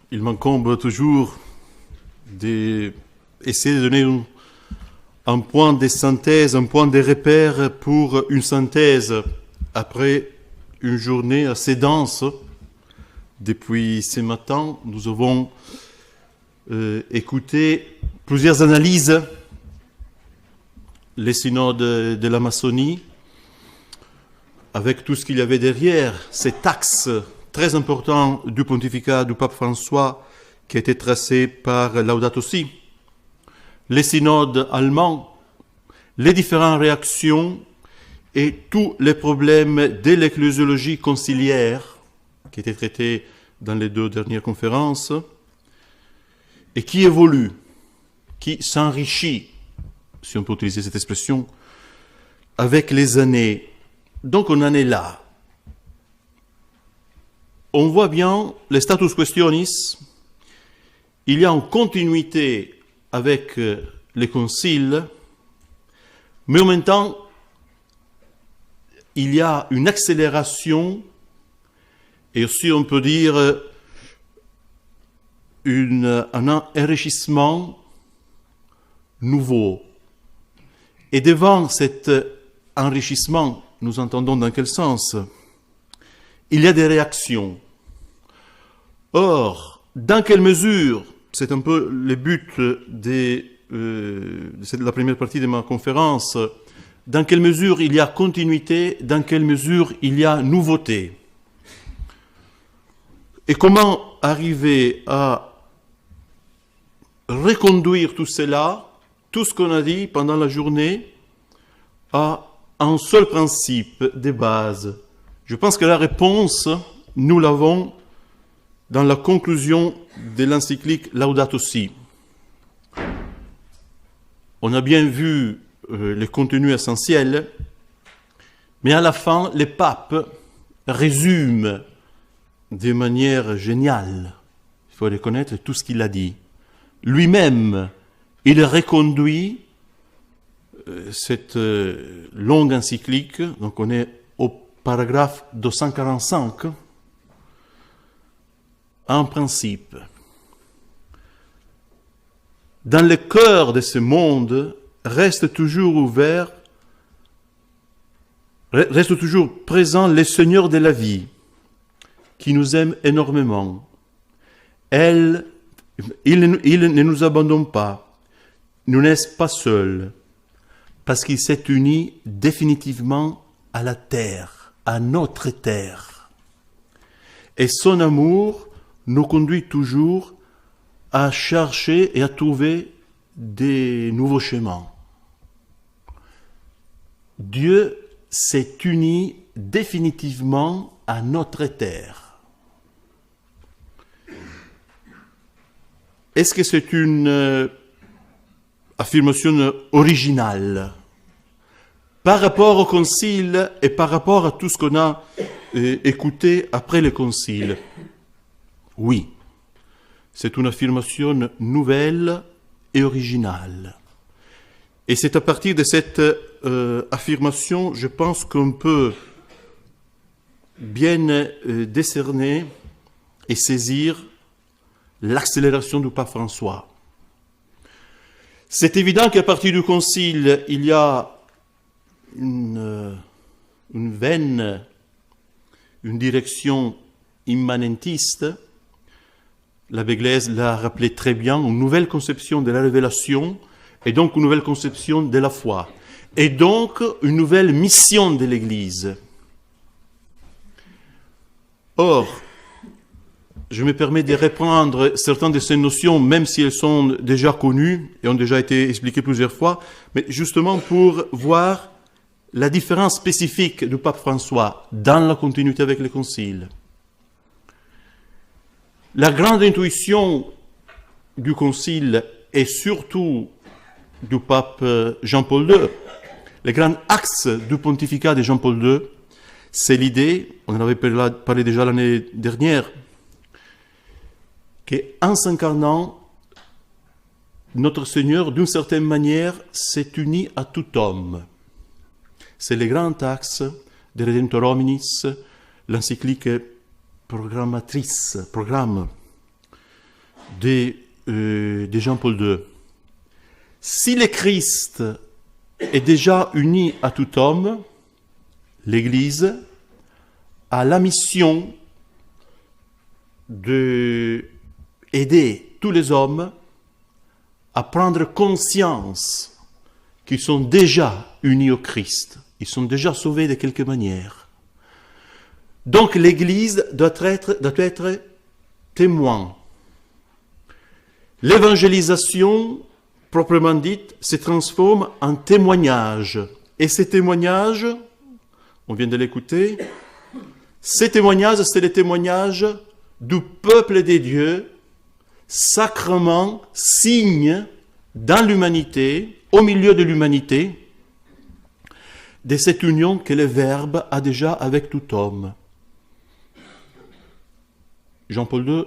il m'incombe toujours d'essayer de donner un point de synthèse, un point de repère pour une synthèse après une journée assez dense. Depuis ce matin, nous avons écouté plusieurs analyses, les synodes de la maçonnie, avec tout ce qu'il y avait derrière, cet axe très important du pontificat du pape François qui a été tracé par Laudato Si, les synodes allemands, les différentes réactions et tous les problèmes de l'ecclésiologie conciliaire qui étaient traités dans les 2 dernières conférences et qui évolue, qui s'enrichit, si on peut utiliser cette expression, avec les années. Donc on en est là. On voit bien les status questionis, il y a une continuité avec les conciles, mais en même temps, il y a une accélération et aussi, on peut dire, un enrichissement nouveau. Et devant cet enrichissement, nous entendons dans quel sens? Il y a des réactions. Or, dans quelle mesure, c'est un peu le but de la première partie de ma conférence, dans quelle mesure il y a continuité, dans quelle mesure il y a nouveauté. Et comment arriver à reconduire tout cela, tout ce qu'on a dit pendant la journée, à un seul principe de base. Je pense que la réponse, nous l'avons dans la conclusion de l'encyclique Laudato Si. On a bien vu le contenu essentiel, mais à la fin, le pape résume de manière géniale, il faut reconnaître tout ce qu'il a dit. Lui-même, il reconduit cette longue encyclique, donc on est au paragraphe 245, un principe. Dans le cœur de ce monde reste toujours présent le Seigneur de la vie, qui nous aime énormément. Il ne nous abandonne pas, nous n'est pas seuls, parce qu'il s'est uni définitivement à la terre, à notre terre. Et son amour nous conduit toujours à chercher et à trouver des nouveaux chemins. Dieu s'est uni définitivement à notre terre. Est-ce que c'est une affirmation originale par rapport au concile et par rapport à tout ce qu'on a écouté après le concile? Oui, c'est une affirmation nouvelle et originale. Et c'est à partir de cette affirmation, je pense qu'on peut bien décerner et saisir l'accélération du pape François. C'est évident qu'à partir du concile, il y a une veine, une direction immanentiste. L'abbé Glaise l'a rappelé très bien, une nouvelle conception de la révélation et donc une nouvelle conception de la foi. Et donc une nouvelle mission de l'Église. Or, je me permets de reprendre certaines de ces notions, même si elles sont déjà connues et ont déjà été expliquées plusieurs fois, mais justement pour voir la différence spécifique du pape François dans la continuité avec le Concile. La grande intuition du Concile et surtout du pape Jean-Paul II, le grand axe du pontificat de Jean-Paul II, c'est l'idée, on en avait parlé déjà l'année dernière, qu'en s'incarnant, notre Seigneur, d'une certaine manière, s'est uni à tout homme. C'est le grand axe de Redemptor Hominis, l'encyclique programme. de Jean-Paul II. Si le Christ est déjà uni à tout homme, l'Église a la mission d'aider tous les hommes à prendre conscience qu'ils sont déjà unis au Christ. Ils sont déjà sauvés de quelque manière. Donc l'Église doit être témoin. L'évangélisation, proprement dite, se transforme en témoignage. Et ces témoignages, on vient de l'écouter, ces témoignages, c'est les témoignages du peuple des dieux, sacrement, signe dans l'humanité, au milieu de l'humanité, de cette union que le Verbe a déjà avec tout homme. Jean-Paul II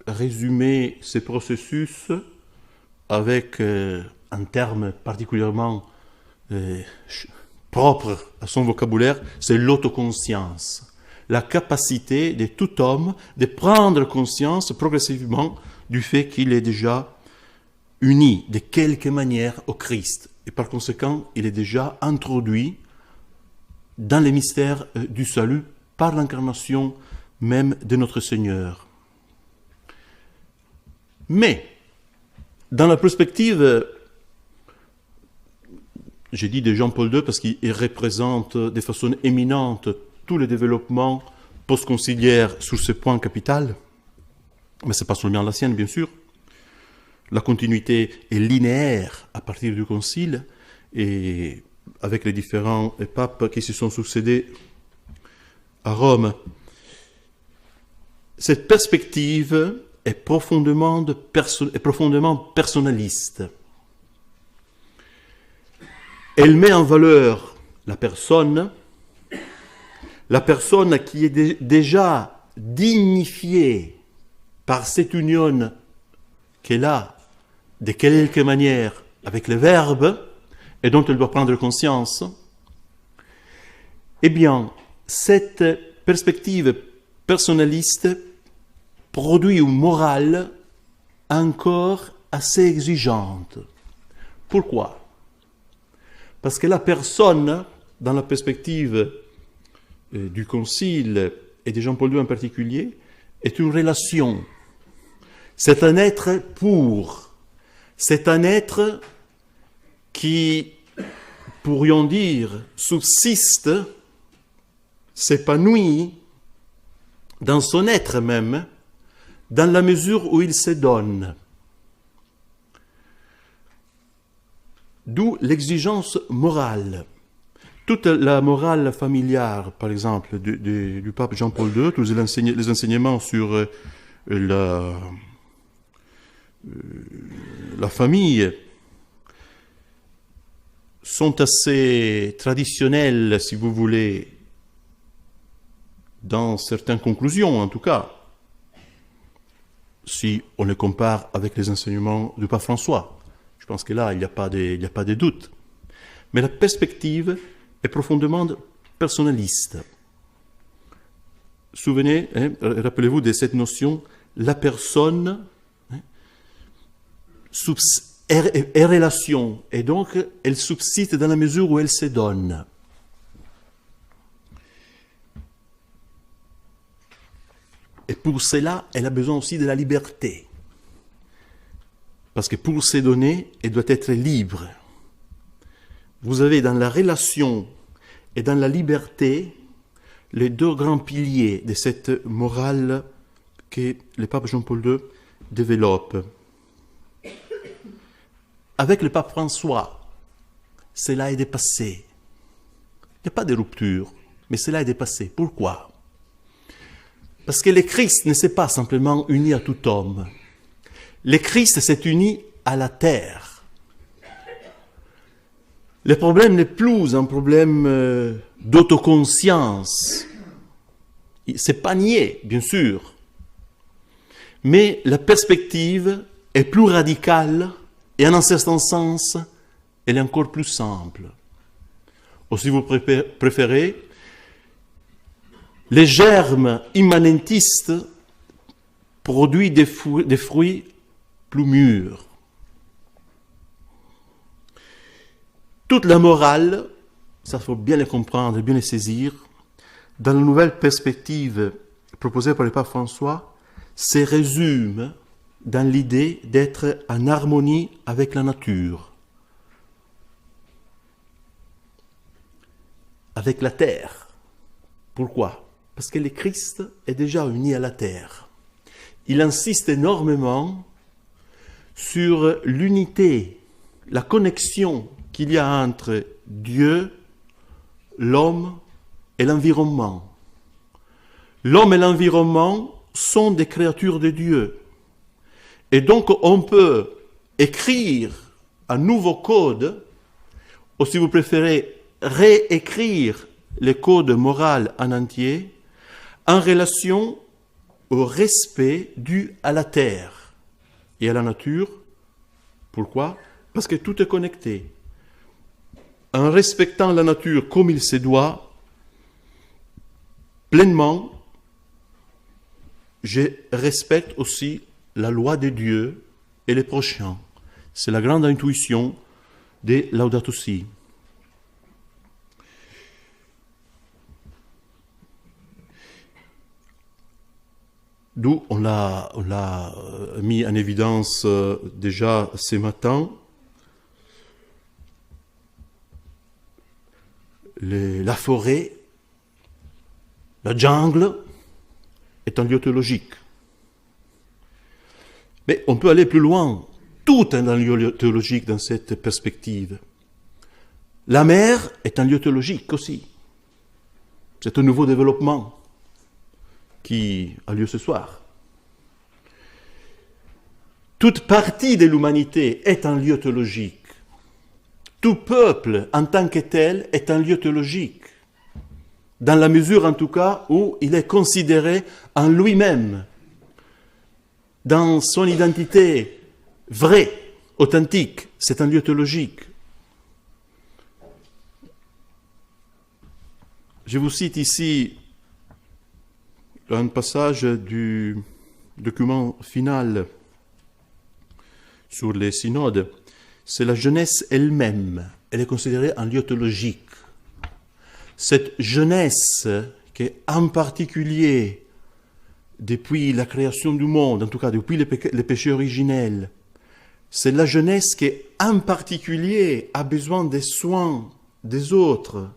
résumait ce processus avec un terme particulièrement propre à son vocabulaire, c'est l'autoconscience. La capacité de tout homme de prendre conscience progressivement du fait qu'il est déjà uni de quelque manière au Christ. Et par conséquent, il est déjà introduit dans les mystères du salut par l'incarnation même de notre Seigneur. Mais, dans la perspective, j'ai dit de Jean-Paul II parce qu'il représente de façon éminente tous les développements post-conciliaires sur ce point capital, mais ce n'est pas seulement la sienne, bien sûr. La continuité est linéaire à partir du Concile et avec les différents papes qui se sont succédés à Rome. Cette perspective est profondément personnaliste. Elle met en valeur la personne qui est déjà dignifiée par cette union qu'elle a de quelque manière avec le Verbe et dont elle doit prendre conscience. Eh bien, cette perspective personnaliste produit une morale encore assez exigeante. Pourquoi ? Parce que la personne, dans la perspective du Concile et de Jean-Paul II en particulier, est une relation. C'est un être pur. C'est un être qui, pourrions dire, subsiste, s'épanouit dans son être même, dans la mesure où il se donne. D'où l'exigence morale. Toute la morale familiale, par exemple, du pape Jean-Paul II, tous les enseignements sur la famille sont assez traditionnels, si vous voulez, dans certaines conclusions en tout cas, si on les compare avec les enseignements du pape François. Je pense que là, il n'y a pas de doute. Mais la perspective est profondément personnaliste. Souvenez, rappelez-vous de cette notion, la personne est relation, et donc elle subsiste dans la mesure où elle se donne. Et pour cela, elle a besoin aussi de la liberté. Parce que pour se donner, elle doit être libre. Vous avez dans la relation et dans la liberté les deux grands piliers de cette morale que le pape Jean-Paul II développe. Avec le pape François, cela est dépassé. Il n'y a pas de rupture, mais cela est dépassé. Pourquoi ? Parce que le Christ ne s'est pas simplement uni à tout homme. Le Christ s'est uni à la terre. Le problème n'est plus un problème d'autoconscience. C'est pas nié, bien sûr. Mais la perspective est plus radicale et en un certain sens, elle est encore plus simple. Ou si vous préférez, les germes immanentistes produisent des fruits plus mûr. Toute la morale, ça faut bien le comprendre, bien le saisir, dans la nouvelle perspective proposée par le pape François, se résume dans l'idée d'être en harmonie avec la nature, avec la terre. Pourquoi? Parce que le Christ est déjà uni à la terre. Il insiste énormément sur l'unité, la connexion qu'il y a entre Dieu, l'homme et l'environnement. L'homme et l'environnement sont des créatures de Dieu. Et donc on peut écrire un nouveau code, ou si vous préférez, réécrire le code moral en entier, en relation au respect dû à la terre et à la nature. Pourquoi? Parce que tout est connecté. En respectant la nature comme il se doit, pleinement, je respecte aussi la loi de Dieu et les prochains. C'est la grande intuition de Laudato Si. D'où on l'a mis en évidence déjà ce matin. La forêt, la jungle est un lieu théologique. Mais on peut aller plus loin. Tout est un lieu théologique dans cette perspective. La mer est un lieu théologique aussi. C'est un nouveau développement qui a lieu ce soir. Toute partie de l'humanité est un lieu théologique. Tout peuple, en tant que tel, est un lieu théologique, dans la mesure, en tout cas, où il est considéré en lui-même, dans son identité vraie, authentique, c'est un lieu théologique. Je vous cite ici un passage du document final sur les synodes. C'est la jeunesse elle-même. Elle est considérée un lieu théologique. Cette jeunesse qui est en particulier, depuis la création du monde, en tout cas depuis le péché originel, c'est la jeunesse qui en particulier a besoin des soins des autres,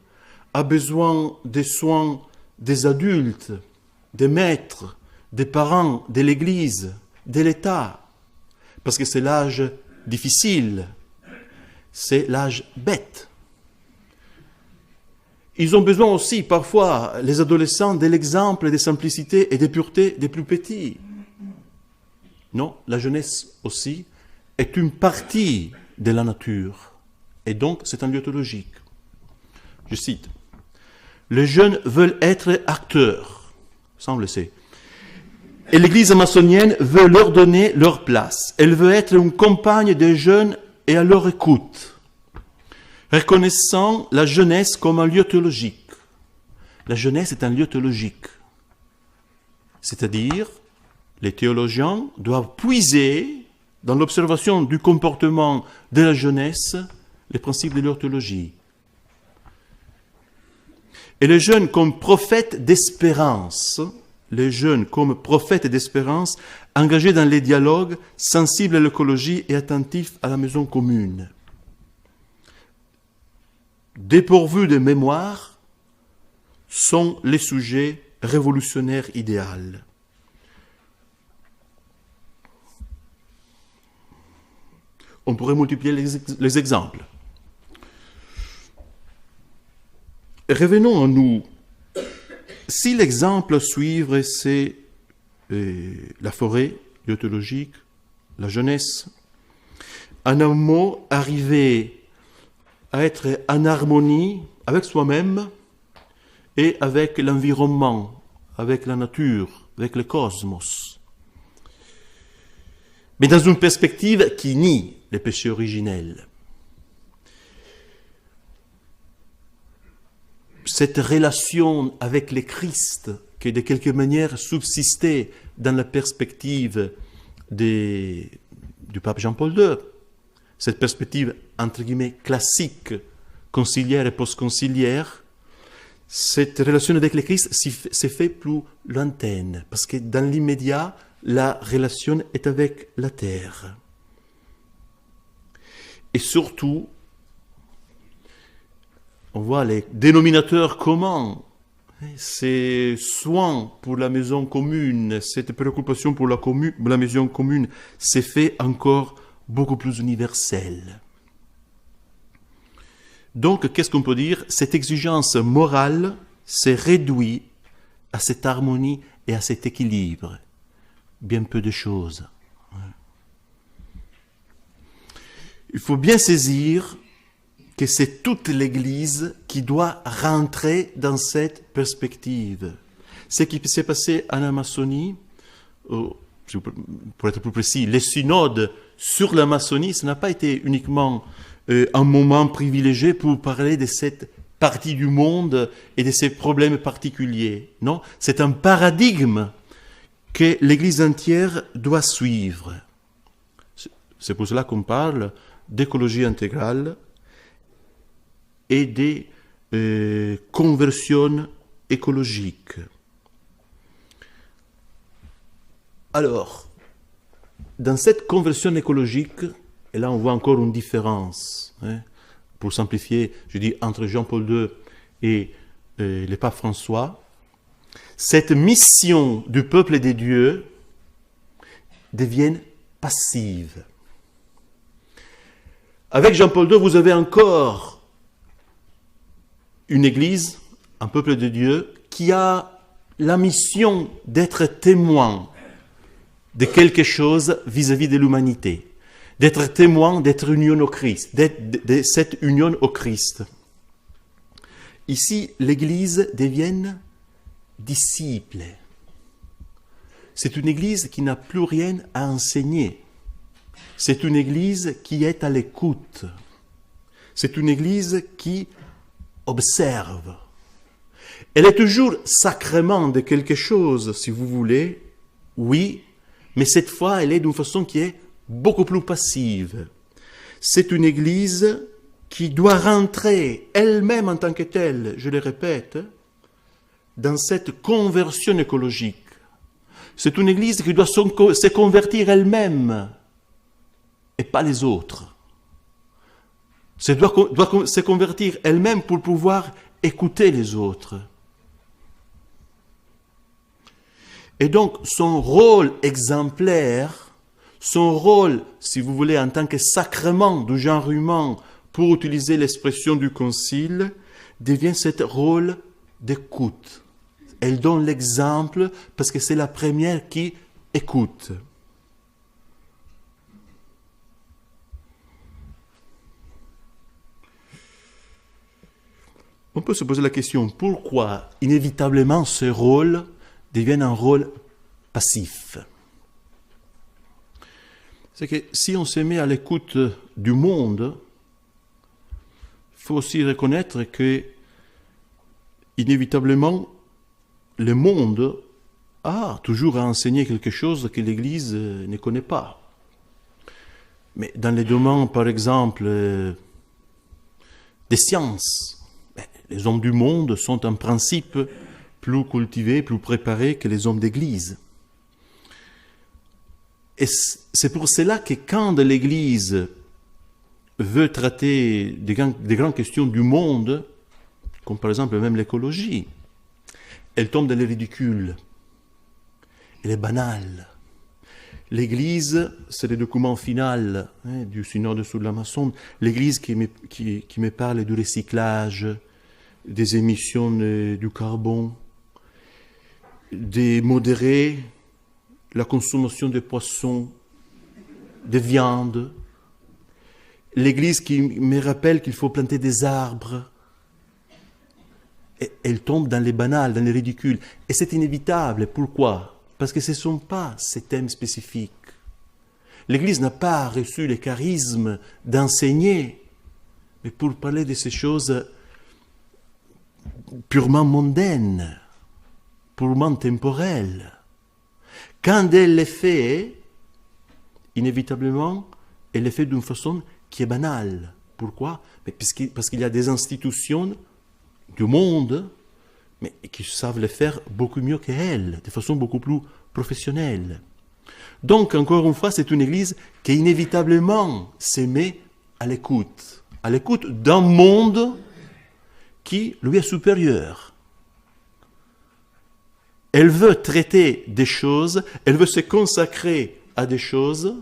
a besoin des soins des adultes, des maîtres, des parents, de l'Église, de l'État, parce que c'est l'âge difficile, c'est l'âge bête. Ils ont besoin aussi, parfois, les adolescents, de l'exemple de simplicité et de pureté des plus petits. Non, la jeunesse aussi est une partie de la nature, et donc c'est un lieu théologique. Je cite, « Les jeunes veulent être acteurs, ça on le sait, et l'Église maçonnienne veut leur donner leur place. Elle veut être une compagne des jeunes et à leur écoute, reconnaissant la jeunesse comme un lieu théologique. La jeunesse est un lieu théologique. C'est-à-dire, les théologiens doivent puiser dans l'observation du comportement de la jeunesse les principes de leur théologie. Et les jeunes comme prophètes d'espérance, les jeunes comme prophètes d'espérance, engagés dans les dialogues, sensibles à l'écologie et attentifs à la maison commune. Dépourvus de mémoire, sont les sujets révolutionnaires idéaux. On pourrait multiplier les exemples. Revenons à nous. Si l'exemple à suivre, c'est la forêt, lieu théologique, la jeunesse, en un mot, arriver à être en harmonie avec soi-même et avec l'environnement, avec la nature, avec le cosmos. Mais dans une perspective qui nie le péché originel. Cette relation avec le Christ, qui de quelque manière subsistait dans la perspective du du pape Jean-Paul II. Cette perspective, entre guillemets, classique, conciliaire et post-conciliaire, cette relation avec l'Église s'est fait plus lointaine, parce que dans l'immédiat, la relation est avec la terre. Et surtout, on voit les dénominateurs communs, ces soins pour la maison commune, cette préoccupation pour la maison commune s'est fait encore beaucoup plus universel. Donc, qu'est-ce qu'on peut dire? Cette exigence morale s'est réduite à cette harmonie et à cet équilibre. Bien peu de choses. Il faut bien saisir que c'est toute l'Église qui doit rentrer dans cette perspective. Ce qui s'est passé en Amazonie, pour être plus précis, les synodes sur l'Amazonie, ce n'a pas été uniquement un moment privilégié pour parler de cette partie du monde et de ses problèmes particuliers. Non, c'est un paradigme que l'Église entière doit suivre. C'est pour cela qu'on parle d'écologie intégrale et des conversions écologiques. Alors, dans cette conversion écologique, et là on voit encore une différence, pour simplifier, je dis entre Jean-Paul II et le pape François, cette mission du peuple des dieux devient passive. Avec Jean-Paul II, vous avez encore une Église, un peuple de Dieu, qui a la mission d'être témoin de quelque chose vis-à-vis de l'humanité, d'être témoin, d'être union au Christ, de cette union au Christ. Ici, l'Église devient disciple. C'est une Église qui n'a plus rien à enseigner. C'est une Église qui est à l'écoute. C'est une Église qui observe. Elle est toujours sacrement de quelque chose, si vous voulez, oui, mais cette fois, elle est d'une façon qui est beaucoup plus passive. C'est une Église qui doit rentrer elle-même en tant que telle, je le répète, dans cette conversion écologique. C'est une Église qui doit se convertir elle-même et pas les autres. Elle doit se convertir elle-même pour pouvoir écouter les autres. Et donc, son rôle exemplaire, son rôle, si vous voulez, en tant que sacrement du genre humain, pour utiliser l'expression du Concile, devient ce rôle d'écoute. Elle donne l'exemple parce que c'est la première qui écoute. On peut se poser la question, pourquoi inévitablement ce rôle devient un rôle passif? C'est que si on se met à l'écoute du monde, il faut aussi reconnaître que, inévitablement, le monde a toujours à enseigner quelque chose que l'Église ne connaît pas. Mais dans les domaines, par exemple, des sciences, les hommes du monde sont en principe plus cultivés, plus préparés que les hommes d'Église. Et c'est pour cela que quand l'Église veut traiter des grandes questions du monde, comme par exemple même l'écologie, elle tombe dans le ridicule. Elle est banale. L'Église, c'est le document final du synode sur l'Amazone, l'Église qui me parle du recyclage, des émissions du carbone, de modérer la consommation de poissons, de viande. L'Église qui me rappelle qu'il faut planter des arbres. Et elle tombe dans les banals, dans les ridicules. Et c'est inévitable. Pourquoi? Parce que ce ne sont pas ces thèmes spécifiques. L'Église n'a pas reçu le charisme d'enseigner, mais pour parler de ces choses purement mondaines, purement temporelles. Quand elle les fait, inévitablement, elle est faite d'une façon qui est banale. Pourquoi? Parce qu'il y a des institutions du monde mais qui savent le faire beaucoup mieux qu'elle, de façon beaucoup plus professionnelle. Donc, encore une fois, c'est une Église qui inévitablement se met à l'écoute d'un monde qui lui est supérieur. Elle veut traiter des choses, elle veut se consacrer à des choses,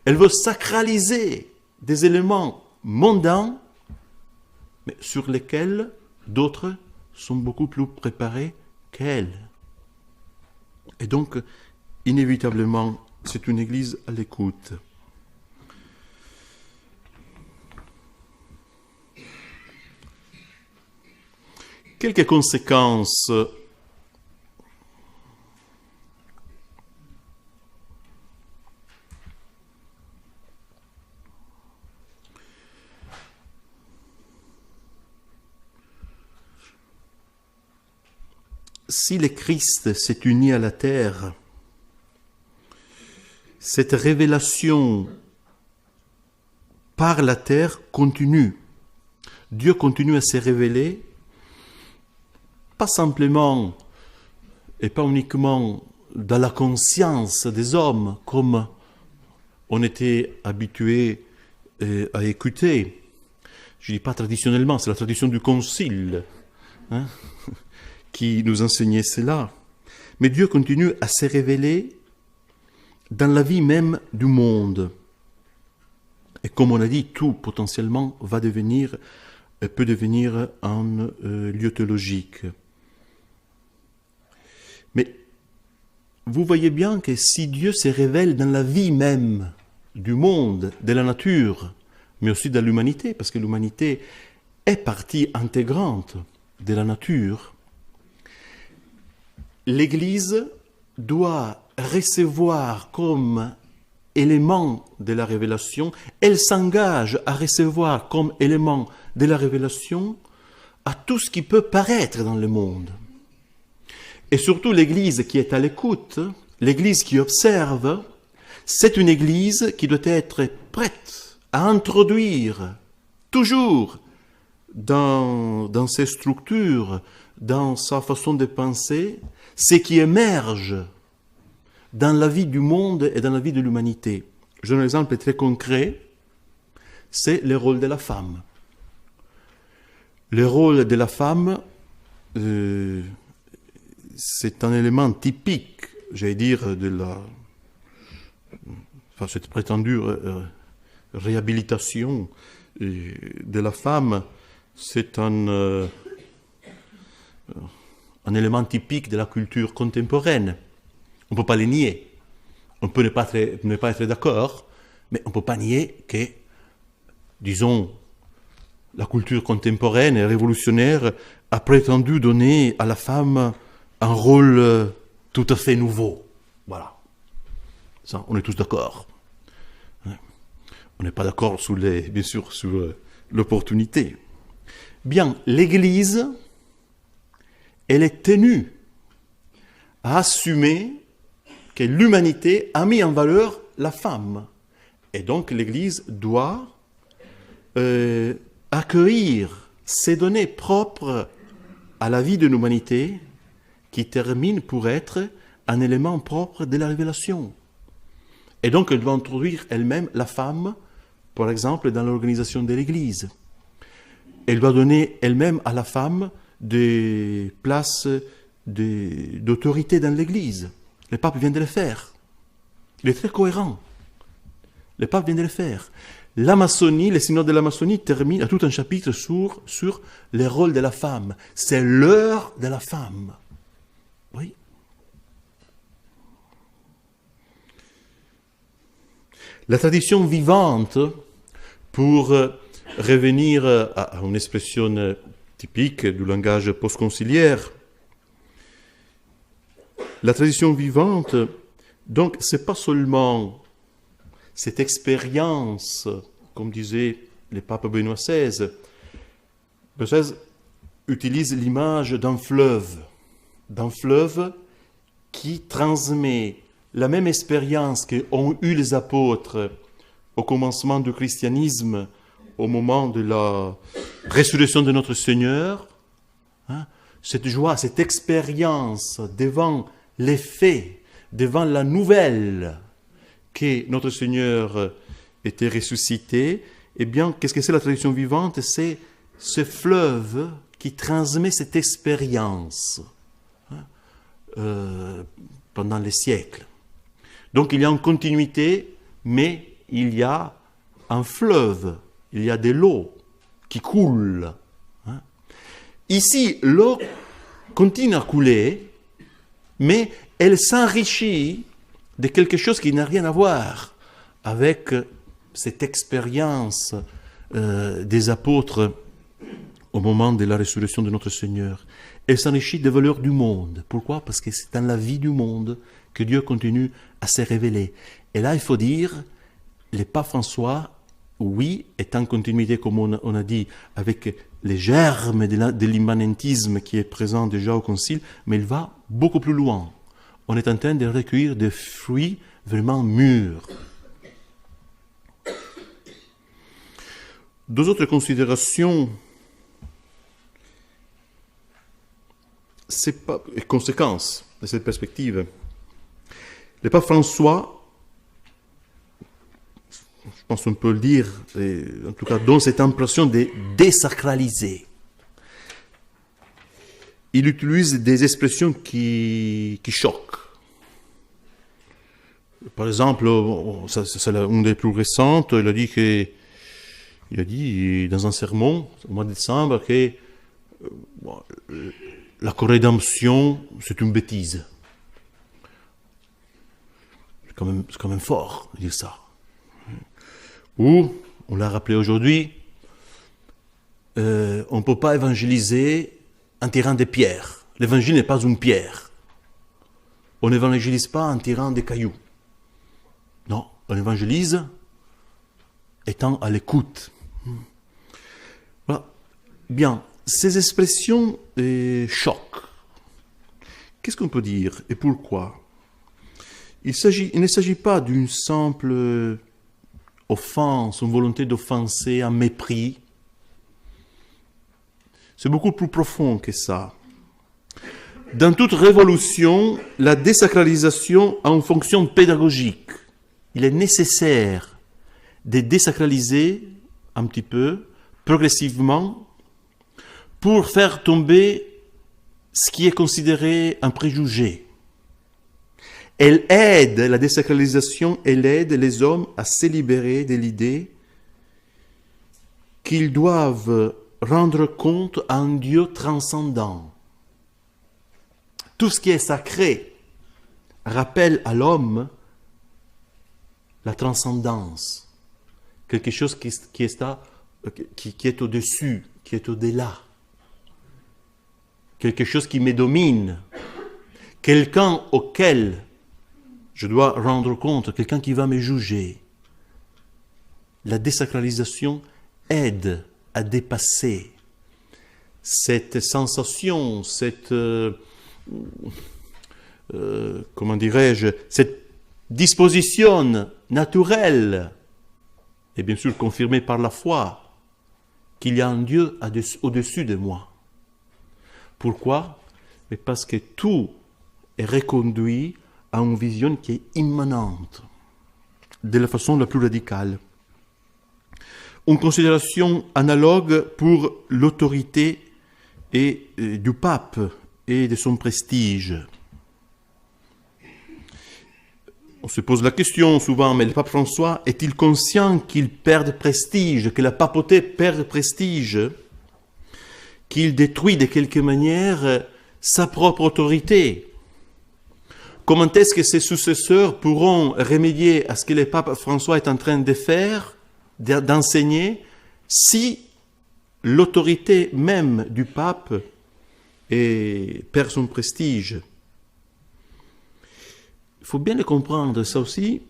elle veut sacraliser des éléments mondains, mais sur lesquels d'autres sont beaucoup plus préparés qu'elle. Et donc, inévitablement, c'est une Église à l'écoute. Quelques conséquences si le Christ s'est uni à la terre, cette révélation par la terre continue. Dieu continue à se révéler, pas simplement et pas uniquement dans la conscience des hommes, comme on était habitué à écouter. Je ne dis pas traditionnellement, c'est la tradition du concile qui nous enseignait cela. Mais Dieu continue à se révéler dans la vie même du monde. Et comme on a dit, tout potentiellement peut devenir un lieu théologique. Mais vous voyez bien que si Dieu se révèle dans la vie même du monde, de la nature, mais aussi de l'humanité, parce que l'humanité est partie intégrante de la nature, l'Église doit recevoir comme élément de la révélation, elle s'engage à recevoir comme élément de la révélation à tout ce qui peut paraître dans le monde. Et surtout l'Église qui est à l'écoute, l'Église qui observe, c'est une Église qui doit être prête à introduire toujours dans ses structures, dans sa façon de penser, ce qui émerge dans la vie du monde et dans la vie de l'humanité. Je donne un exemple très concret, c'est le rôle de la femme. Le rôle de la femme, c'est un élément typique, j'allais dire, de cette prétendue réhabilitation de la femme. C'est un élément typique de la culture contemporaine. On ne peut pas les nier. On peut ne pas être d'accord, mais on ne peut pas nier que, disons, la culture contemporaine et révolutionnaire a prétendu donner à la femme un rôle tout à fait nouveau. Voilà. Ça, on est tous d'accord. On n'est pas d'accord, bien sûr, sur l'opportunité. Bien, l'Église, elle est tenue à assumer que l'humanité a mis en valeur la femme. Et donc l'Église doit accueillir ces données propres à la vie de l'humanité qui terminent pour être un élément propre de la révélation. Et donc elle doit introduire elle-même la femme, par exemple, dans l'organisation de l'Église. Elle doit donner elle-même à la femme des places d'autorité dans l'Église. Le pape vient de le faire. Il est très cohérent. Le pape vient de le faire. La maçonnie, les synodes de la maçonnie terminent à tout un chapitre sur les rôles de la femme. C'est l'heure de la femme. Oui. La tradition vivante, pour revenir à une expression typique du langage post-conciliaire, la tradition vivante, donc, c'est pas seulement cette expérience, comme disait le pape Benoît XVI. Benoît XVI utilise l'image d'un fleuve qui transmet la même expérience qu'ont eu les apôtres au commencement du christianisme, au moment de la résurrection de notre Seigneur, hein, cette joie, cette expérience devant les faits, devant la nouvelle que notre Seigneur était ressuscité, eh bien, qu'est-ce que c'est la tradition vivante? C'est ce fleuve qui transmet cette expérience pendant les siècles. Donc il y a une continuité, mais il y a un fleuve, il y a de l'eau qui coule. Ici, l'eau continue à couler, mais elle s'enrichit de quelque chose qui n'a rien à voir avec cette expérience des apôtres au moment de la résurrection de notre Seigneur. Elle s'enrichit des valeurs du monde. Pourquoi? Parce que c'est dans la vie du monde que Dieu continue à se révéler. Et là, il faut dire, le pape François, oui, est en continuité, comme on a dit, avec les germes de l'immanentisme qui est présent déjà au Concile, mais il va beaucoup plus loin. On est en train de recueillir des fruits vraiment mûrs. Deux autres considérations et conséquences de cette perspective. Le pape François, je pense qu'on peut le dire, en tout cas donne cette impression de désacraliser. Il utilise des expressions qui choquent. Par exemple, c'est une des plus récentes, il a dit dans un sermon au mois de décembre que la co-rédemption, c'est une bêtise. C'est quand même fort de dire ça. Ou, on l'a rappelé aujourd'hui, on ne peut pas évangéliser en tirant des pierres. L'évangile n'est pas une pierre. On n'évangélise pas en tirant des cailloux. Non, on évangélise étant à l'écoute. Voilà. Bien, ces expressions choquent. Qu'est-ce qu'on peut dire et pourquoi? Il ne s'agit pas d'une simple offense, une volonté d'offenser, un mépris. C'est beaucoup plus profond que ça. Dans toute révolution, la désacralisation a une fonction pédagogique. Il est nécessaire de désacraliser un petit peu, progressivement, pour faire tomber ce qui est considéré un préjugé. La désacralisation, elle aide les hommes à se libérer de l'idée qu'ils doivent rendre compte à un Dieu transcendant. Tout ce qui est sacré rappelle à l'homme la transcendance, quelque chose qui est au-dessus, qui est au-delà, quelque chose qui me domine, quelqu'un auquel je dois rendre compte, quelqu'un qui va me juger. La désacralisation aide à dépasser cette sensation, cette disposition naturelle, et bien sûr confirmée par la foi, qu'il y a un Dieu au-dessus de moi. Pourquoi? Mais parce que tout est reconduit à une vision qui est immanente, de la façon la plus radicale. Une considération analogue pour l'autorité du pape et de son prestige. On se pose la question souvent, mais le pape François est-il conscient qu'il perd prestige, que la papauté perd prestige, qu'il détruit de quelque manière sa propre autorité? Comment est-ce que ses successeurs pourront remédier à ce que le pape François est en train de faire, d'enseigner, si l'autorité même du pape perd son prestige? Il faut bien le comprendre, ça aussi,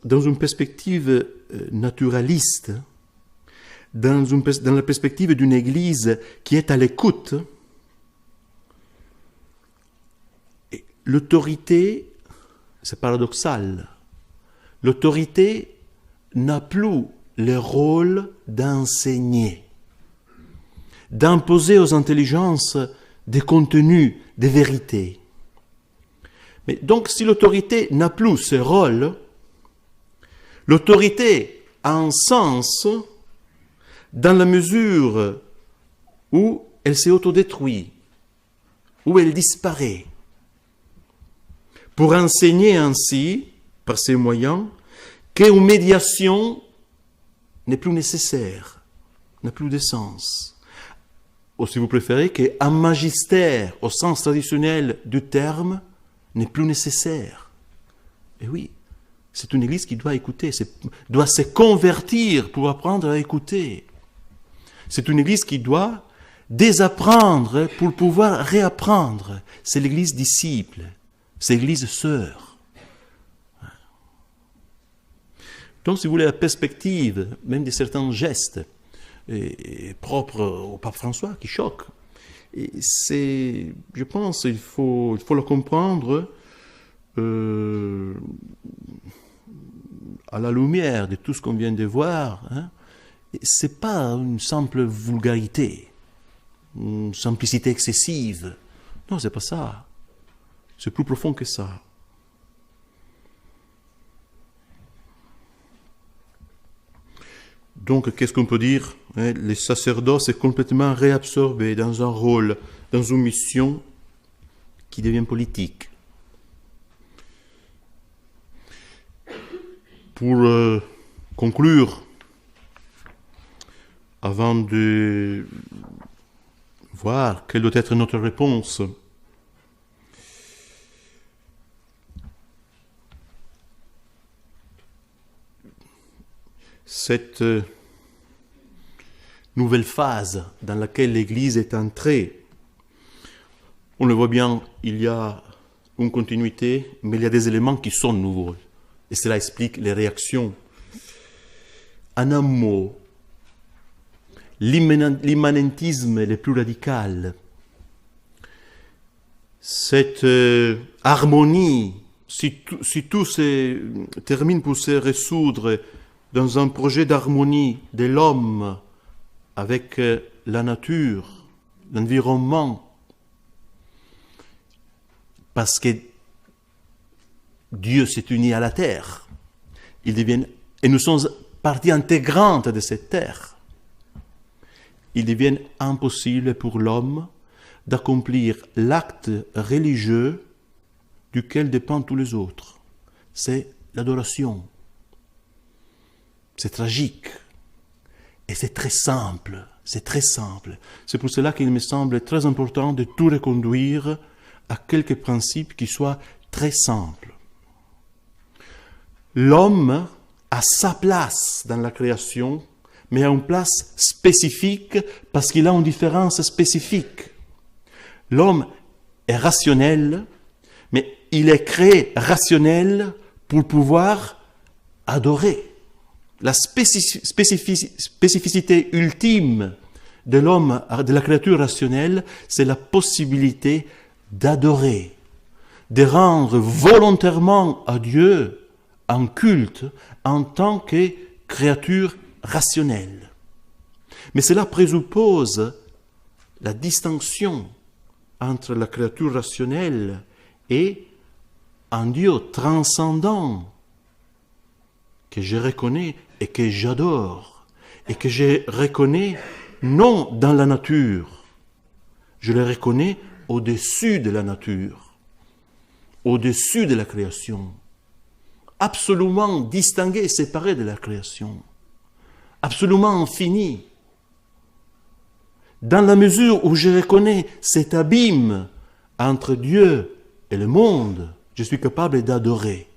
dans une perspective naturaliste, dans la perspective d'une Église qui est à l'écoute. l'autorité, c'est paradoxal, l'autorité n'a plus le rôle d'enseigner, d'imposer aux intelligences des contenus, des vérités. Mais donc, si l'autorité n'a plus ce rôle, l'autorité a un sens dans la mesure où elle s'est autodétruite, où elle disparaît, pour enseigner ainsi, par ces moyens, qu'une médiation n'est plus nécessaire, n'a plus de sens. Ou si vous préférez, qu'un magistère, au sens traditionnel du terme, n'est plus nécessaire. Et oui, c'est une église qui doit écouter, doit se convertir pour apprendre à écouter. C'est une église qui doit désapprendre pour pouvoir réapprendre. C'est l'église disciple, c'est l'église sœur. Donc, si vous voulez, la perspective, même de certains gestes propres au pape François, qui choquent, c'est, je pense, il faut le comprendre à la lumière de tout ce qu'on vient de voir. C'est pas une simple vulgarité, une simplicité excessive. Non, c'est pas ça. C'est plus profond que ça. Donc, qu'est-ce qu'on peut dire? Le sacerdoce est complètement réabsorbé dans un rôle, dans une mission qui devient politique. Pour conclure, avant de voir quelle doit être notre réponse, cette nouvelle phase dans laquelle l'Église est entrée, on le voit bien, il y a une continuité, mais il y a des éléments qui sont nouveaux. Et cela explique les réactions. En un mot, l'immanentisme le plus radical, cette harmonie, si tout se termine pour se résoudre dans un projet d'harmonie de l'homme avec la nature, l'environnement, parce que Dieu s'est uni à la terre, et nous sommes partie intégrante de cette terre. Il devient impossible pour l'homme d'accomplir l'acte religieux duquel dépendent tous les autres. C'est l'adoration. C'est tragique. Et c'est très simple. C'est très simple. C'est pour cela qu'il me semble très important de tout reconduire à quelques principes qui soient très simples. L'homme a sa place dans la création, mais a une place spécifique parce qu'il a une différence spécifique. L'homme est rationnel, mais il est créé rationnel pour pouvoir adorer. La spécificité ultime de l'homme, de la créature rationnelle, c'est la possibilité d'adorer, de rendre volontairement à Dieu un culte en tant que créature rationnelle. Mais cela présuppose la distinction entre la créature rationnelle et un Dieu transcendant que je reconnais et que j'adore et que je reconnais non dans la nature, je le reconnais au-dessus de la nature, au-dessus de la création, absolument distingué et séparé de la création, absolument infini. Dans la mesure où je reconnais cet abîme entre Dieu et le monde, je suis capable d'adorer.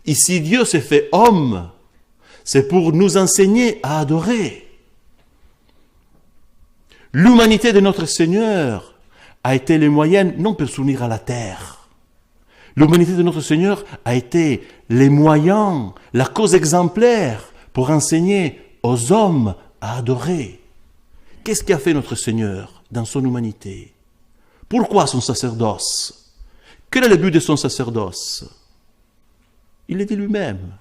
Et si Dieu s'est fait homme, c'est pour nous enseigner à adorer. L'humanité de notre Seigneur a été le moyen, non pour s'unir à la terre. L'humanité de notre Seigneur a été les moyens, la cause exemplaire pour enseigner aux hommes à adorer. Qu'est-ce qu'a fait notre Seigneur dans son humanité? Pourquoi son sacerdoce? Quel est le but de son sacerdoce? Il le dit lui-même.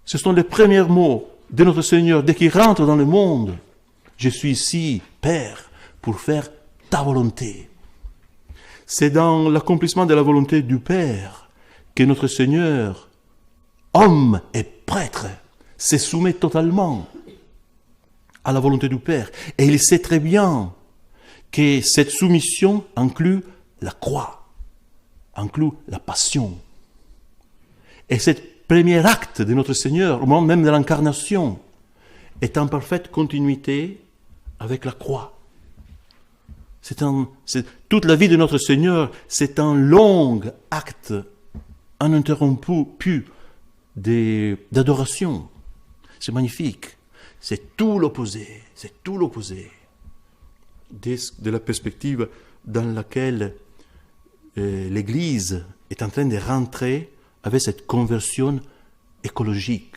Ce sont les premiers mots de notre Seigneur dès qu'il rentre dans le monde. Je suis ici, Père, pour faire ta volonté. C'est dans l'accomplissement de la volonté du Père que notre Seigneur, homme et prêtre, se soumet totalement à la volonté du Père. Et il sait très bien que cette soumission inclut la croix, inclut la passion. Et cet premier acte de notre Seigneur, au moment même de l'incarnation, est en parfaite continuité avec la croix. Toute la vie de notre Seigneur, c'est un long acte uninterrompu d'adoration. C'est magnifique. C'est tout l'opposé. C'est tout l'opposé de la perspective dans laquelle l'Église est en train de rentrer avec cette conversion écologique.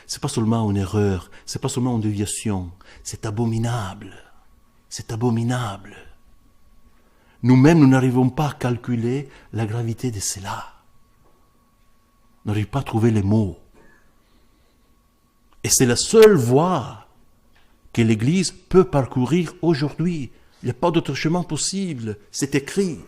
C'est pas seulement une erreur, c'est pas seulement une déviation, c'est abominable. C'est abominable. Nous-mêmes, nous n'arrivons pas à calculer la gravité de cela. Nous n'arrivons pas à trouver les mots. Et c'est la seule voie que l'Église peut parcourir aujourd'hui. Il n'y a pas d'autre chemin possible. C'est écrit.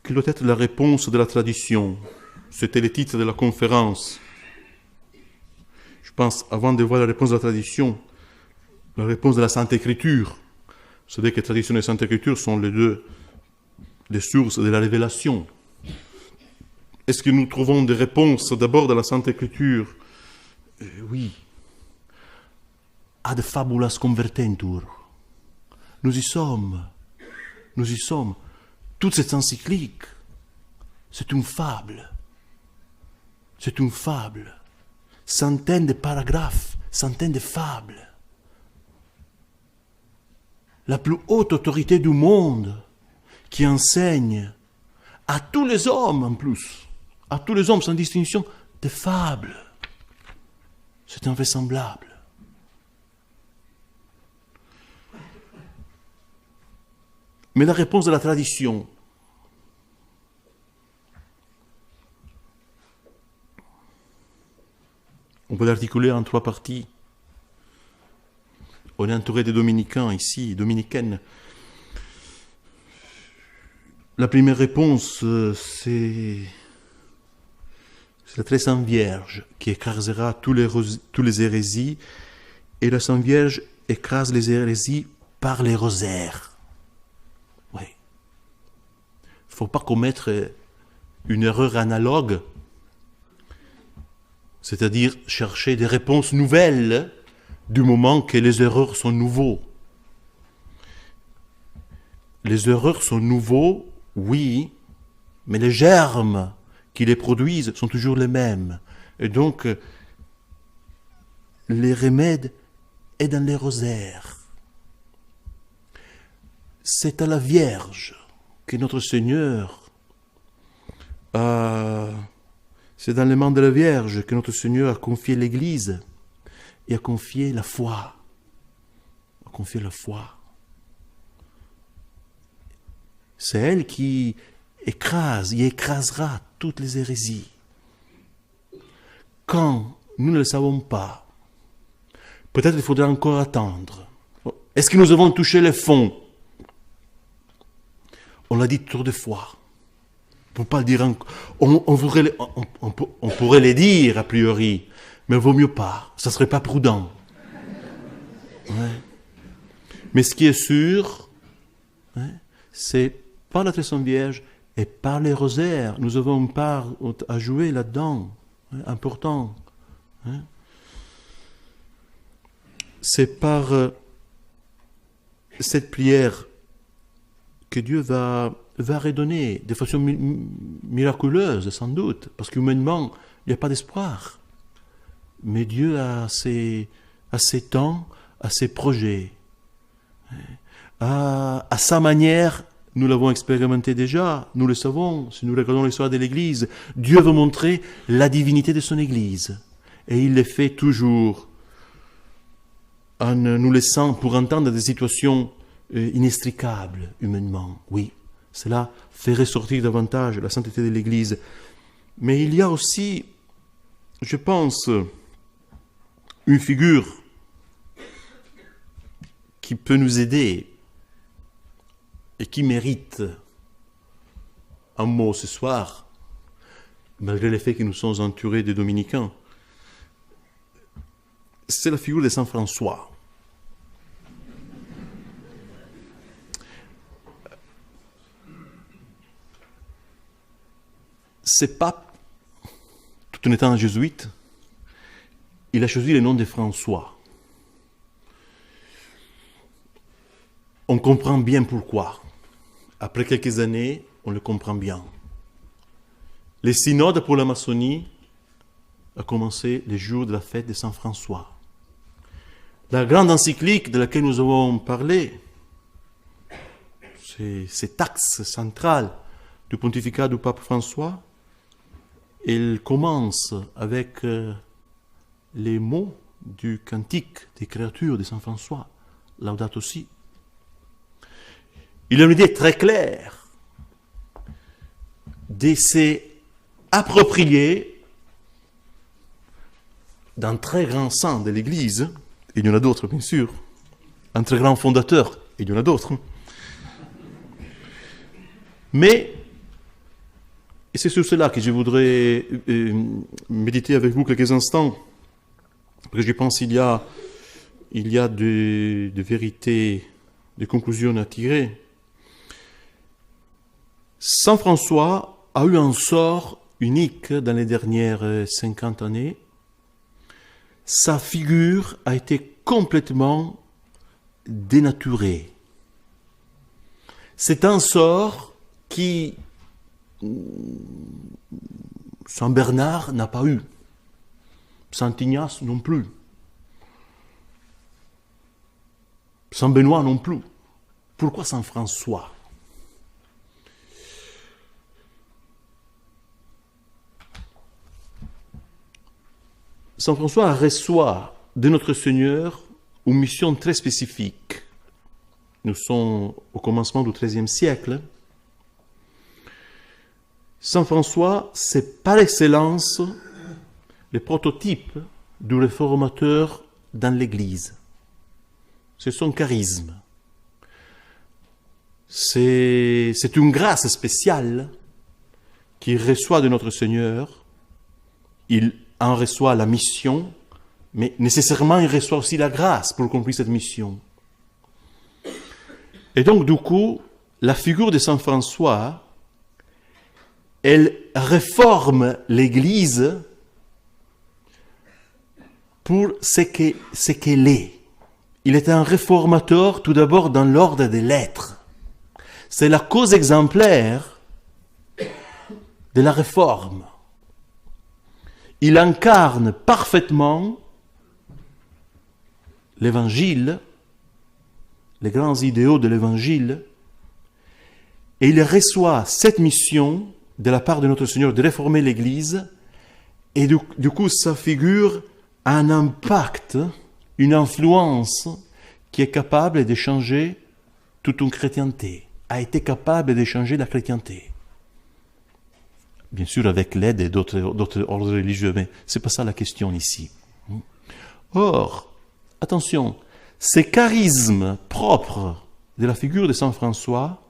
Quelle doit être la réponse de la tradition? C'était le titre de la conférence. Je pense, avant de voir la réponse de la tradition, la réponse de la Sainte Écriture. Vous savez que la tradition et la Sainte Écriture sont les sources de la révélation. Est-ce que nous trouvons des réponses d'abord dans la Sainte Écriture? Oui. Ad fabulas convertentur. Nous y sommes. Nous y sommes. Toute cette encyclique, c'est une fable. C'est une fable. Centaines de paragraphes, centaines de fables. La plus haute autorité du monde qui enseigne à tous les hommes en plus, à tous les hommes sans distinction, des fables. C'est invraisemblable. Mais la réponse de la tradition, on peut l'articuler en 3 parties. On est entouré des dominicains ici, dominicaines. La première réponse, c'est la très Sainte Vierge qui écrasera tous les hérésies, et la Sainte Vierge écrase les hérésies par les rosaires. Oui. Il ne faut pas commettre une erreur analogue, c'est-à-dire chercher des réponses nouvelles du moment que les erreurs sont nouveaux. Les erreurs sont nouveaux, oui, mais les germes qui les produisent sont toujours les mêmes. Et donc, les remèdes est dans les rosaires. C'est à la Vierge que notre Seigneur c'est dans les mains de la Vierge que notre Seigneur a confié l'Église et a confié la foi. A confié la foi. C'est elle qui écrase et écrasera toutes les hérésies. Quand nous ne le savons pas, peut-être il faudra encore attendre. Est-ce que nous avons touché le fond? On l'a dit trop de fois. On ne peut pas le dire encore. On pourrait les dire a priori, mais il vaut mieux pas. Ça ne serait pas prudent. Ouais. Mais ce qui est sûr, c'est par la très Sainte Vierge et par les rosaires. Nous avons une part à jouer là-dedans, important. C'est par cette prière que Dieu va redonner de façon miraculeuse, sans doute, parce qu'humainement, il n'y a pas d'espoir. Mais Dieu a ses temps, a ses projets, à sa manière nous l'avons expérimenté déjà, nous le savons, si nous regardons l'histoire de l'Église. Dieu veut montrer la divinité de son Église. Et il le fait toujours en nous laissant pour entendre des situations inextricables humainement. Oui, cela fait ressortir davantage la sainteté de l'Église. Mais il y a aussi, je pense, une figure qui peut nous aider et qui mérite un mot ce soir, malgré le fait que nous sommes entourés de dominicains. C'est la figure de Saint François. Ce pape, tout en étant un jésuite, il a choisi le nom de François. On comprend bien pourquoi. Après quelques années, on le comprend bien. Le synode pour la maçonnie a commencé le jour de la fête de Saint François. La grande encyclique de laquelle nous avons parlé, c'est cet axe central du pontificat du pape François. Elle commence avec les mots du cantique des créatures de Saint François, Laudato Si. Il a une idée très claire de s'approprier d'un très grand saint de l'Église, et il y en a d'autres bien sûr, un très grand fondateur, et il y en a d'autres, mais, et c'est sur cela que je voudrais méditer avec vous quelques instants, parce que je pense qu'il y a de vérités, de conclusions à tirer. Saint François a eu un sort unique dans les dernières 50 années. Sa figure a été complètement dénaturée. C'est un sort qui Saint Bernard n'a pas eu, Saint Ignace non plus, Saint Benoît non plus. Pourquoi Saint François ? Saint François reçoit de notre Seigneur une mission très spécifique. Nous sommes au commencement du XIIIe siècle. Saint François, c'est par excellence le prototype du réformateur dans l'Église. C'est son charisme. C'est une grâce spéciale qu'il reçoit de notre Seigneur. Il en reçoit la mission, mais nécessairement il reçoit aussi la grâce pour accomplir cette mission. Et donc du coup, la figure de Saint François, elle réforme l'Église pour ce qu'elle est. Il est un réformateur tout d'abord dans l'ordre des lettres. C'est la cause exemplaire de la réforme. Il incarne parfaitement l'Évangile, les grands idéaux de l'Évangile, et il reçoit cette mission de la part de notre Seigneur de réformer l'Église, et du coup sa figure a un impact, une influence qui est capable de changer toute une chrétienté, a été capable de changer la chrétienté. Bien sûr avec l'aide d'autres ordres religieux, mais ce n'est pas ça la question ici. Or, attention, ce charisme propre de la figure de Saint François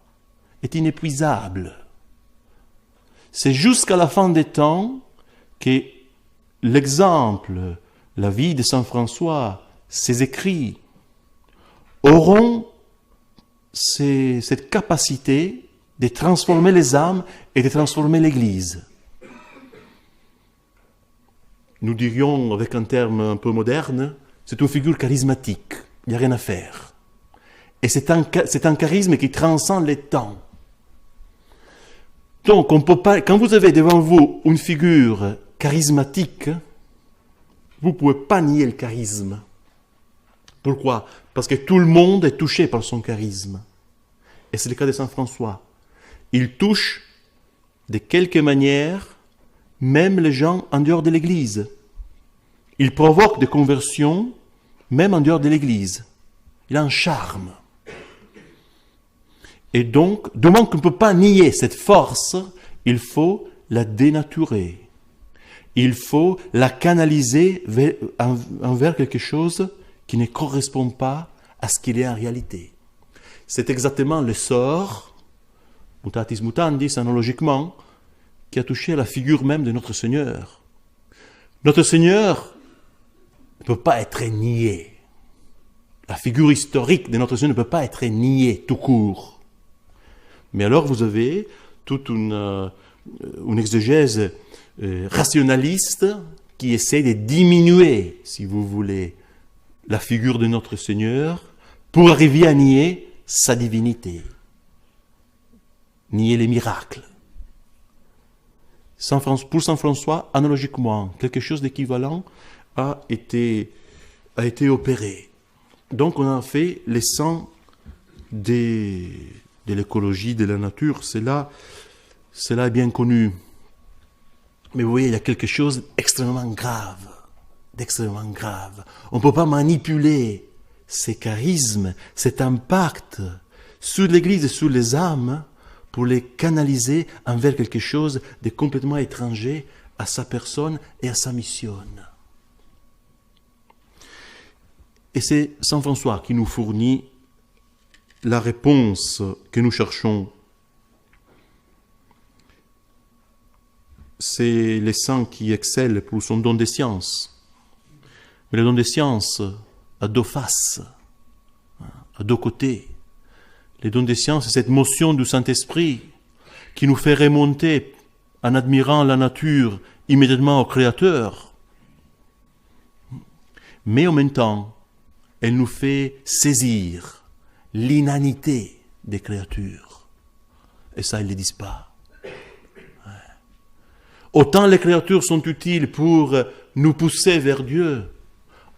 est inépuisable. C'est jusqu'à la fin des temps que l'exemple, la vie de Saint François, ses écrits, auront cette capacité de transformer les âmes et de transformer l'Église. Nous dirions, avec un terme un peu moderne, c'est une figure charismatique, il n'y a rien à faire. Et c'est un charisme qui transcende les temps. Donc, on peut pas, quand vous avez devant vous une figure charismatique, vous ne pouvez pas nier le charisme. Pourquoi ? Parce que tout le monde est touché par son charisme. et c'est le cas de Saint François. Il touche de quelque manière même les gens en dehors de l'Église. Il provoque des conversions même en dehors de l'Église. Il a un charme. Et donc, de même qu'on ne peut pas nier cette force, il faut la dénaturer. Il faut la canaliser envers quelque chose qui ne correspond pas à ce qu'il est en réalité. C'est exactement le sort, mutatis mutandis, analogiquement, qui a touché à la figure même de notre Seigneur. Notre Seigneur ne peut pas être nié. La figure historique de notre Seigneur ne peut pas être niée tout court. Mais alors vous avez toute une exégèse rationaliste qui essaie de diminuer, si vous voulez, la figure de notre Seigneur pour arriver à nier sa divinité, nier les miracles. Pour Saint François, analogiquement, quelque chose d'équivalent a été opéré. Donc on a fait les saints de l'écologie, de la nature, cela est bien connu. Mais vous voyez, il y a quelque chose d'extrêmement grave. On ne peut pas manipuler ces charismes, cet impact sur l'Église et sur les âmes pour les canaliser envers quelque chose de complètement étranger à sa personne et à sa mission. Et c'est Saint François qui nous fournit la réponse que nous cherchons. C'est les saints qui excellent pour son don des sciences. Mais le don des sciences a deux faces, a deux côtés. Les dons des sciences, c'est cette motion du Saint-Esprit qui nous fait remonter en admirant la nature immédiatement au Créateur. Mais en même temps, elle nous fait saisir l'inanité des créatures. Et ça, ils ne le disent pas. Autant les créatures sont utiles pour nous pousser vers Dieu,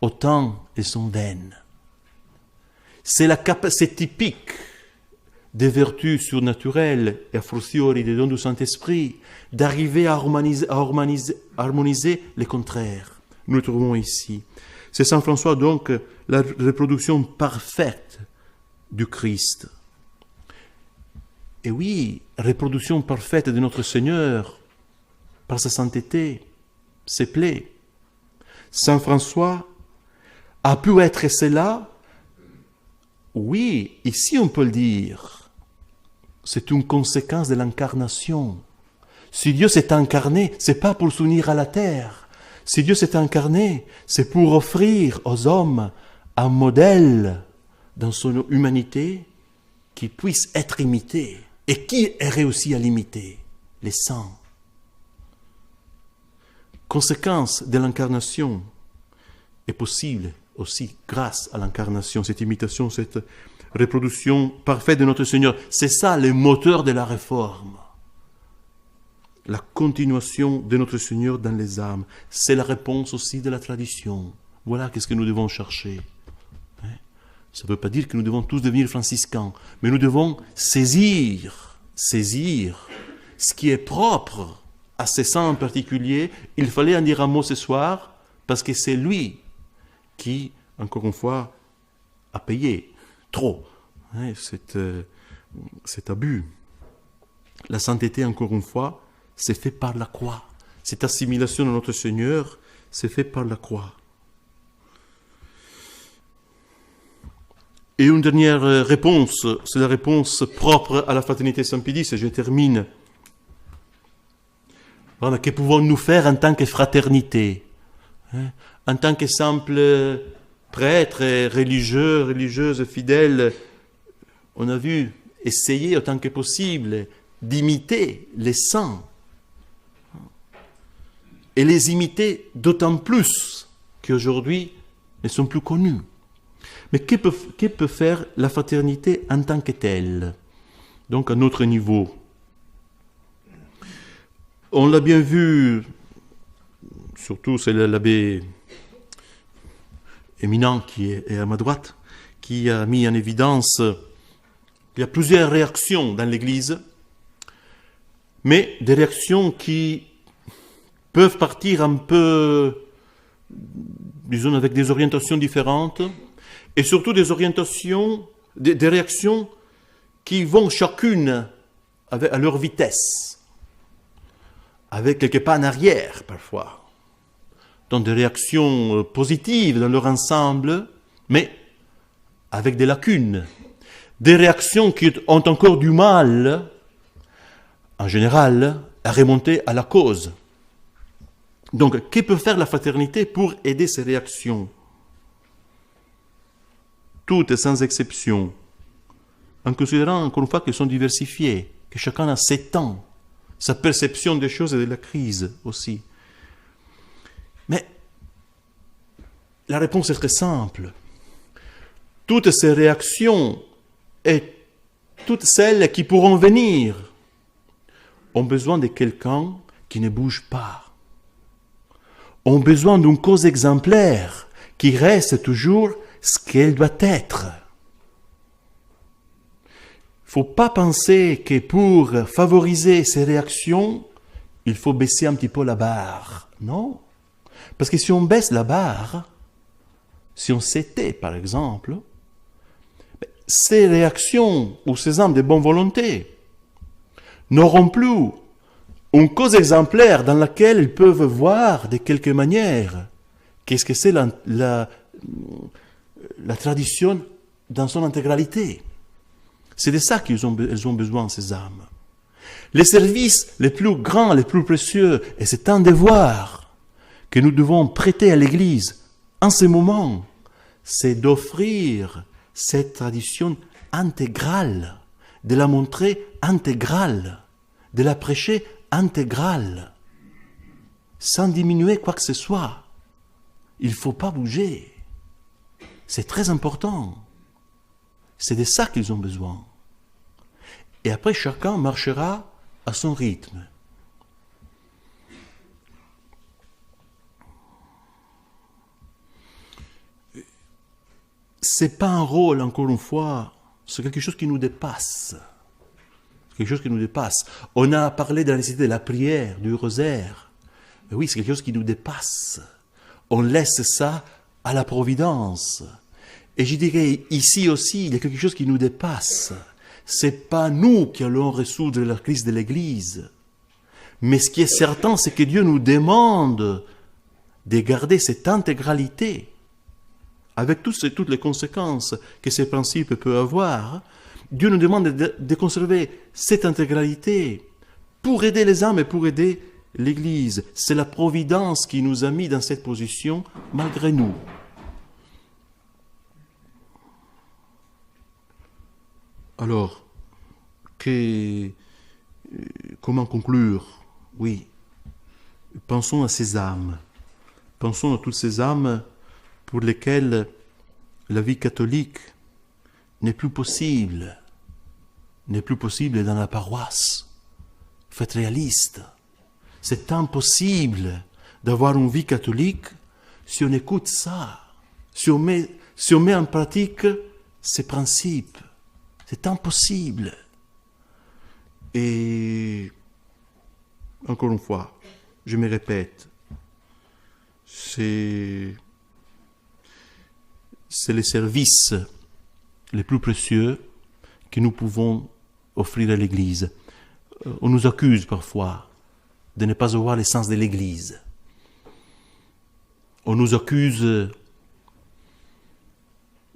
autant elles sont vaines. C'est typique des vertus surnaturelles et a fortiori des dons du Saint-Esprit d'arriver à harmoniser les contraires. Nous le trouvons ici. C'est Saint François donc la reproduction parfaite du Christ. Et oui, reproduction parfaite de notre Seigneur par sa sainteté, ses plaies. Saint François a pu être cela. Oui, ici on peut le dire. C'est une conséquence de l'incarnation. Si Dieu s'est incarné, c'est pas pour s'unir à la terre. Si Dieu s'est incarné, c'est pour offrir aux hommes un modèle dans son humanité qui puisse être imité. Et qui est réussi à l'imiter? Les saints. Conséquence de l'incarnation est possible aussi grâce à l'incarnation, cette imitation, cette reproduction parfaite de notre Seigneur. C'est ça le moteur de la réforme. La continuation de notre Seigneur dans les âmes. C'est la réponse aussi de la tradition. Voilà qu'est-ce que nous devons chercher. Ça ne veut pas dire que nous devons tous devenir franciscains, mais nous devons saisir ce qui est propre à ces saints en particulier. Il fallait en dire un mot ce soir, parce que c'est lui qui, encore une fois, a payé trop cet abus. La sainteté, encore une fois, c'est fait par la croix. Cette assimilation de notre Seigneur, c'est fait par la croix. Et une dernière réponse, c'est la réponse propre à la fraternité Saint-Pédis, et je termine. Voilà, que pouvons-nous faire en tant que fraternité, en tant que simple prêtre, religieux, religieuses, fidèles? On a vu essayer autant que possible d'imiter les saints, et les imiter d'autant plus qu'aujourd'hui, ils ne sont plus connus. Mais que peut faire la fraternité en tant que telle? Donc à notre niveau. On l'a bien vu, surtout c'est l'abbé éminent qui est à ma droite, qui a mis en évidence Il y a plusieurs réactions dans l'Église, mais des réactions qui peuvent partir un peu, disons, avec des orientations différentes, et surtout des orientations, des réactions qui vont chacune à leur vitesse, avec quelques pas en arrière parfois. Donc des réactions positives dans leur ensemble, mais avec des lacunes. Des réactions qui ont encore du mal, en général, à remonter à la cause. Donc, que peut faire la fraternité pour aider ces réactions? Toutes sans exception, en considérant encore une fois qu'elles sont diversifiées, que chacun a ses temps, sa perception des choses et de la crise aussi. Mais la réponse est très simple. Toutes ces réactions et toutes celles qui pourront venir ont besoin de quelqu'un qui ne bouge pas, ont besoin d'une cause exemplaire qui reste toujours ce qu'elle doit être. Il ne faut pas penser que pour favoriser ces réactions, il faut baisser un petit peu la barre. Non. Parce que si on baisse la barre, si on s'était par exemple, ces réactions ou ces âmes de bonne volonté n'auront plus une cause exemplaire dans laquelle ils peuvent voir de quelque manière qu'est-ce que c'est la tradition dans son intégralité. C'est de ça qu'elles ont besoin, ces âmes. Les services les plus grands, les plus précieux, et c'est un devoir que nous devons prêter à l'Église en ce moment, c'est d'offrir cette tradition intégrale, de la montrer intégrale, de la prêcher intégrale, sans diminuer quoi que ce soit. Il ne faut pas bouger. C'est très important. C'est de ça qu'ils ont besoin. Et après, chacun marchera à son rythme. C'est pas un rôle, encore une fois, c'est quelque chose qui nous dépasse. Quelque chose qui nous dépasse. On a parlé de la nécessité de la prière, du rosaire. Mais oui, c'est quelque chose qui nous dépasse. On laisse ça à la providence. Et je dirais, ici aussi, il y a quelque chose qui nous dépasse. C'est pas nous qui allons résoudre la crise de l'Église. Mais ce qui est certain, c'est que Dieu nous demande de garder cette intégralité, avec toutes les conséquences que ces principes peuvent avoir. Dieu nous demande de conserver cette intégralité pour aider les âmes et pour aider l'Église. C'est la providence qui nous a mis dans cette position malgré nous. Alors, comment conclure? Oui, pensons à ces âmes. Pensons à toutes ces âmes pour lesquelles la vie catholique n'est plus possible dans la paroisse. Faites réaliste. C'est impossible d'avoir une vie catholique si on écoute ça, si on met en pratique ces principes. C'est impossible. Et encore une fois, je me répète, c'est les services les plus précieux que nous pouvons offrir à l'Église. On nous accuse parfois de ne pas avoir l'essence de l'Église. On nous accuse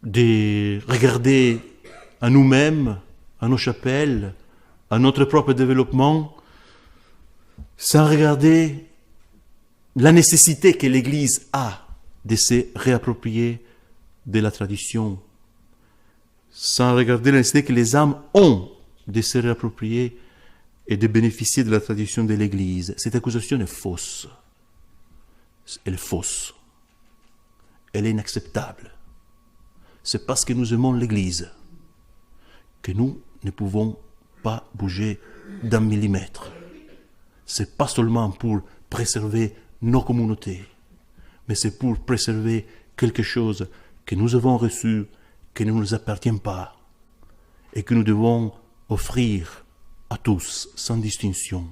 de regarder à nous-mêmes, à nos chapelles, à notre propre développement, sans regarder la nécessité que l'Église a de se réapproprier de la tradition, sans regarder la nécessité que les âmes ont de se réapproprier et de bénéficier de la tradition de l'Église. Cette accusation est fausse. Elle est fausse. Elle est inacceptable. C'est parce que nous aimons l'Église que nous ne pouvons pas bouger d'un millimètre. C'est pas seulement pour préserver nos communautés, mais c'est pour préserver quelque chose que nous avons reçu, qui ne nous appartient pas, et que nous devons offrir à tous, sans distinction.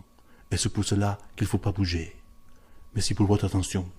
Et c'est pour cela qu'il ne faut pas bouger. Merci pour votre attention.